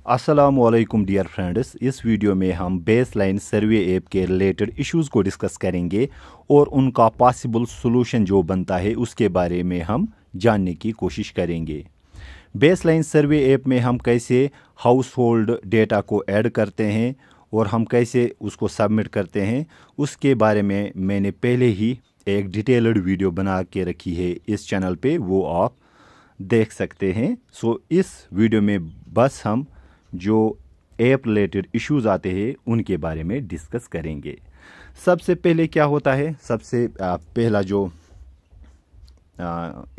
अस्सलामुअलैकुम dear friends, इस video में हम बेसलाइन सर्वे ऐप के रिलेटेड इश्यूज़ को डिस्कस करेंगे और उनका पॉसिबल सॉल्यूशन जो बनता है उसके बारे में हम जानने की कोशिश करेंगे। बेसलाइन सर्वे ऐप में हम कैसे हाउस होल्ड डेटा को ऐड करते हैं और हम कैसे उसको सबमिट करते हैं उसके बारे में मैंने पहले ही एक डिटेल्ड वीडियो बना के रखी है इस चैनल पे, वो आप देख सकते हैं। सो इस वीडियो में बस हम जो ऐप रिलेटेड इश्यूज़ आते हैं उनके बारे में डिस्कस करेंगे। सबसे पहले क्या होता है, सबसे पहला जो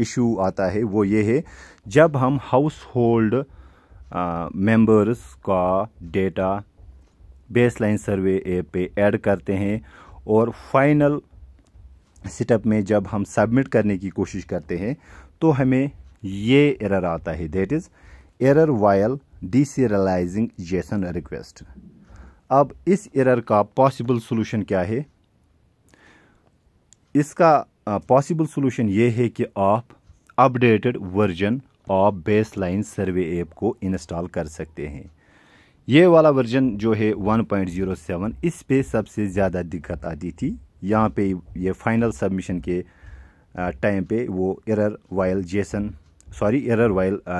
इशू आता है वो ये है, जब हम हाउस होल्ड मेंबर्स का डेटा बेसलाइन सर्वे ऐप पे ऐड करते हैं और फाइनल सेटअप में जब हम सबमिट करने की कोशिश करते हैं तो हमें ये एरर आता है, that is error while deserializing JSON request. अब इस एरर का पॉसिबल सॉल्यूशन क्या है? इसका पॉसिबल सॉल्यूशन ये है कि आप updated version of baseline survey app को इंस्टॉल कर सकते हैं। ये वाला वर्जन जो है 1.07, इस पे सबसे ज़्यादा दिक्कत आती थी। यहाँ पे ये फाइनल सबमिशन के टाइम पे वो error while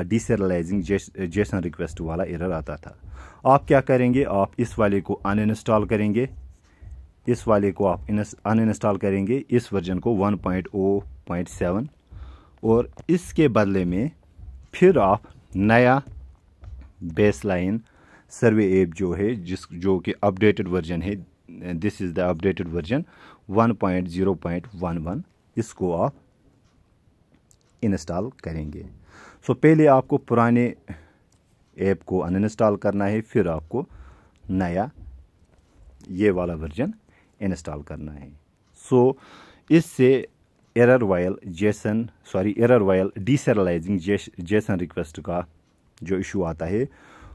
deserializing JSON request वाला एरर आता था। आप क्या करेंगे, आप इस वाले को अनइंस्टॉल करेंगे, इस वाले को आप अनइंस्टॉल करेंगे, इस वर्जन को 1.0.7, और इसके बदले में फिर आप नया बेसलाइन सर्वे ऐप जो है जो कि अपडेटेड वर्जन है, this is the updated version 1.0.11, इसको आप इंस्टॉल करेंगे। सो पहले आपको पुराने ऐप को अनइंस्टॉल करना है, फिर आपको नया ये वाला वर्जन इंस्टॉल करना है। सो इससे error while deserializing JSON request का जो इशू आता है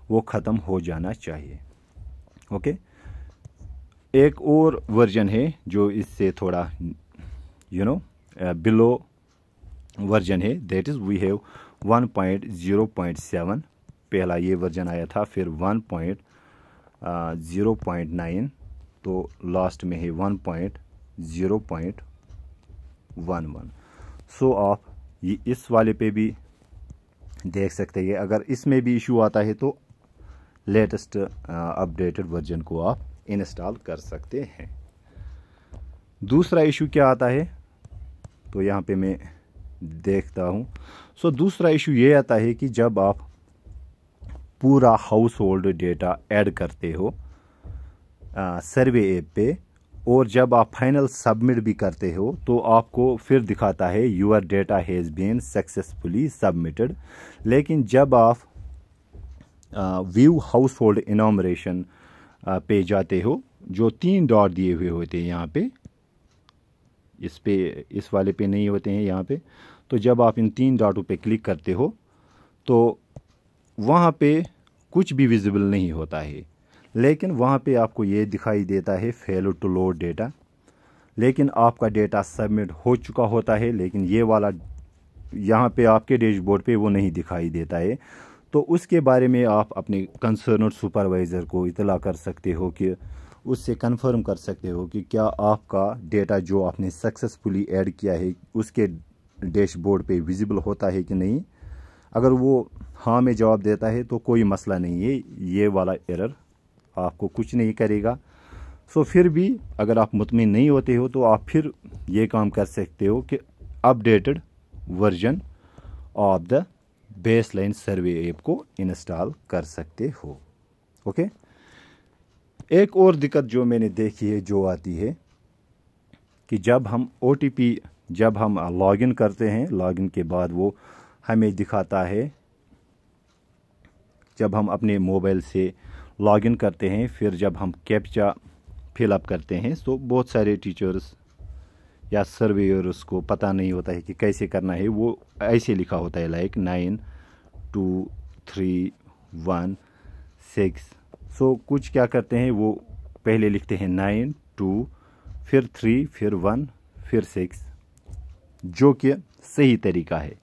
वो ख़त्म हो जाना चाहिए। ओके, एक और वर्जन है जो इससे थोड़ा बिलो वर्जन है, दैट इज़ वी हैव 1.0.7। पहला ये वर्जन आया था, फिर 1.0.9, तो लास्ट में है 1.0.11। सो आप ये इस वाले पे भी देख सकते हैं। अगर इसमें भी इशू आता है तो लेटेस्ट अपडेटेड वर्जन को आप इंस्टॉल कर सकते हैं। दूसरा इशू क्या आता है, तो यहाँ पे मैं देखता हूँ। सो दूसरा इशू ये आता है कि जब आप पूरा हाउस होल्ड डेटा ऐड करते हो सर्वे ऐप पे और जब आप फाइनल सबमिट भी करते हो तो आपको फिर दिखाता है your data has been successfully submitted. लेकिन जब आप व्यू हाउस होल्ड इनॉमरेशन पे जाते हो, जो 3 डॉट दिए हुए होते हैं यहाँ पे, इस वाले पे नहीं होते हैं यहाँ पे, तो जब आप इन 3 डॉटों पे क्लिक करते हो तो वहाँ पे कुछ भी विजिबल नहीं होता है, लेकिन वहाँ पे आपको ये दिखाई देता है फेल टू लोड डेटा। लेकिन आपका डेटा सबमिट हो चुका होता है, लेकिन ये वाला यहाँ पे आपके डैशबोर्ड पे वो नहीं दिखाई देता है। तो उसके बारे में आप अपने कंसर्नड सुपरवाइज़र को इतला कर सकते हो कि उससे कंफर्म कर सकते हो कि क्या आपका डेटा जो आपने सक्सेसफुली ऐड किया है उसके डैशबोर्ड पे विजिबल होता है कि नहीं। अगर वो हाँ में जवाब देता है तो कोई मसला नहीं है, ये वाला एरर आपको कुछ नहीं करेगा। सो फिर भी अगर आप मुतमिन नहीं होते हो तो आप फिर ये काम कर सकते हो कि updated version of the baseline survey app को इंस्टॉल कर सकते हो। ओके, एक और दिक्कत जो मैंने देखी है जो आती है कि जब हम OTP जब हम लॉगिन करते हैं, लॉगिन के बाद वो हमें दिखाता है, जब हम अपने मोबाइल से लॉगिन करते हैं फिर जब हम कैप्चा फिलअप करते हैं तो बहुत सारे टीचर्स या सर्वेयर्स को पता नहीं होता है कि कैसे करना है। वो ऐसे लिखा होता है लाइक 9 2 3 1 6। सो कुछ क्या करते हैं, वो पहले लिखते हैं 9 2 फिर 3 फिर 1 फिर 6, जो कि सही तरीका है।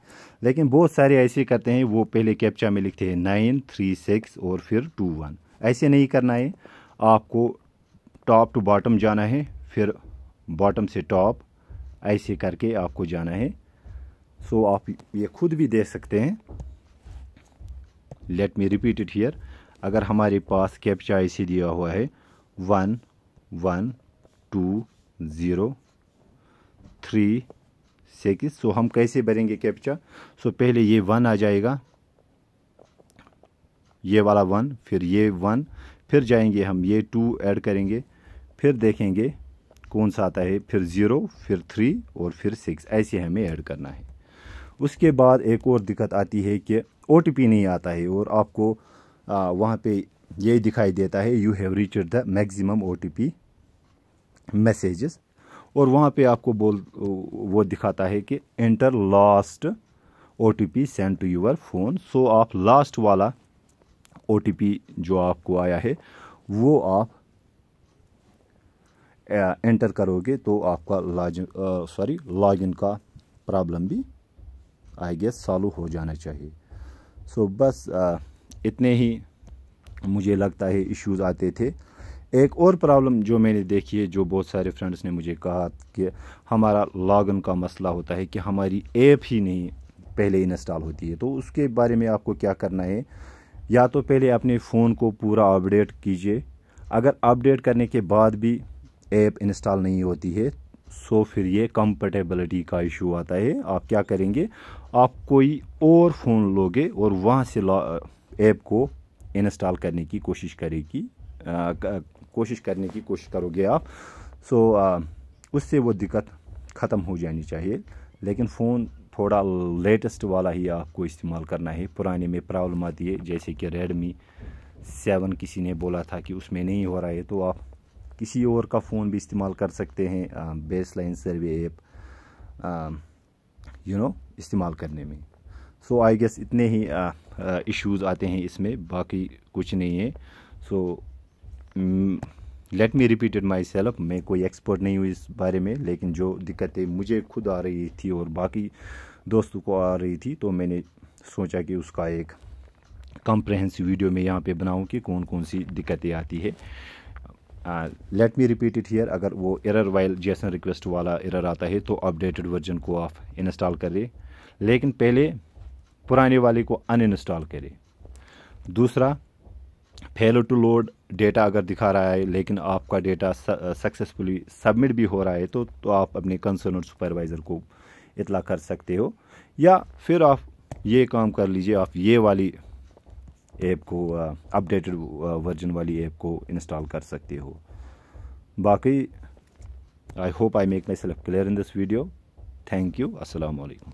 लेकिन बहुत सारे ऐसे करते हैं, वो पहले कैप्चा में लिखते हैं 9 3 6 और फिर 2 1। ऐसे नहीं करना है, आपको टॉप टू बॉटम जाना है, फिर बॉटम से टॉप, ऐसे करके आपको जाना है। सो आप ये खुद भी देख सकते हैं। Let me repeat it here. अगर हमारे पास कैप्चा ऐसे दिया हुआ है 1 1 2 0 3 6, सो हम कैसे भरेंगे कैप्चा? सो पहले ये 1 आ जाएगा, ये वाला 1, फिर ये 1, फिर जाएंगे हम ये 2 ऐड करेंगे, फिर देखेंगे कौन सा आता है, फिर 0, फिर 3 और फिर 6, ऐसे हमें ऐड करना है। उसके बाद एक और दिक्कत आती है कि OTP नहीं आता है और आपको वहाँ पे ये दिखाई देता है you have reached the maximum OTP messages, और वहाँ पे आपको वो दिखाता है कि enter last OTP send to your phone. So आप लास्ट वाला OTP जो आपको आया है वो आप एंटर करोगे तो आपका लॉगिन का प्रॉब्लम भी आई गेस सॉल्व हो जाना चाहिए। सो बस इतने ही मुझे लगता है इश्यूज़ आते थे। एक और प्रॉब्लम जो मैंने देखी है, जो बहुत सारे फ्रेंड्स ने मुझे कहा कि हमारा लॉगिन का मसला होता है कि हमारी ऐप ही नहीं पहले इंस्टॉल होती है। तो उसके बारे में आपको क्या करना है, या तो पहले अपने फ़ोन को पूरा अपडेट कीजिए। अगर अपडेट करने के बाद भी ऐप इंस्टॉल नहीं होती है, सो फिर ये कंपैटिबिलिटी का इशू आता है। आप क्या करेंगे, आप कोई और फ़ोन लोगे और वहाँ से ऐप को इंस्टॉल करने की कोशिश करोगे आप। सो उससे वो दिक्कत ख़त्म हो जानी चाहिए। लेकिन फ़ोन थोड़ा लेटेस्ट वाला ही आपको इस्तेमाल करना है। पुराने में प्रॉब्लम आती है, जैसे कि Redmi 7 किसी ने बोला था कि उसमें नहीं हो रहा है, तो आप किसी और का फ़ोन भी इस्तेमाल कर सकते हैं बेसलाइन सर्वे ऐप इस्तेमाल करने में। सो आई गेस इतने ही इश्यूज़ आते हैं इसमें, बाकी कुछ नहीं है। So let me repeat it my self. मैं कोई एक्सपर्ट नहीं हूँ इस बारे में, लेकिन जो दिक्कतें मुझे खुद आ रही थी और बाकी दोस्तों को आ रही थी, तो मैंने सोचा कि उसका एक कॉम्प्रहेंसिव वीडियो में यहाँ पे बनाऊँ कि कौन कौन सी दिक्कतें आती है। Let me repeat it here. अगर वो एरर वाइल जेसन रिक्वेस्ट वाला एरर आता है तो अपडेटेड वर्जन को आप इंस्टॉल करें, लेकिन पहले पुराने वाले को अनइंस्टॉल करें। दूसरा, फेल टू लोड डेटा अगर दिखा रहा है लेकिन आपका डेटा सक्सेसफुली सबमिट भी हो रहा है, तो आप अपने कंसर्न सुपरवाइज़र को इतला कर सकते हो, या फिर आप ये काम कर लीजिए, आप ये वाली ऐप को अपडेटेड वर्जन वाली ऐप को इंस्टॉल कर सकते हो। बाकी I hope I make my self clear in this video. Thank you. अस्सलाम वालेकुम।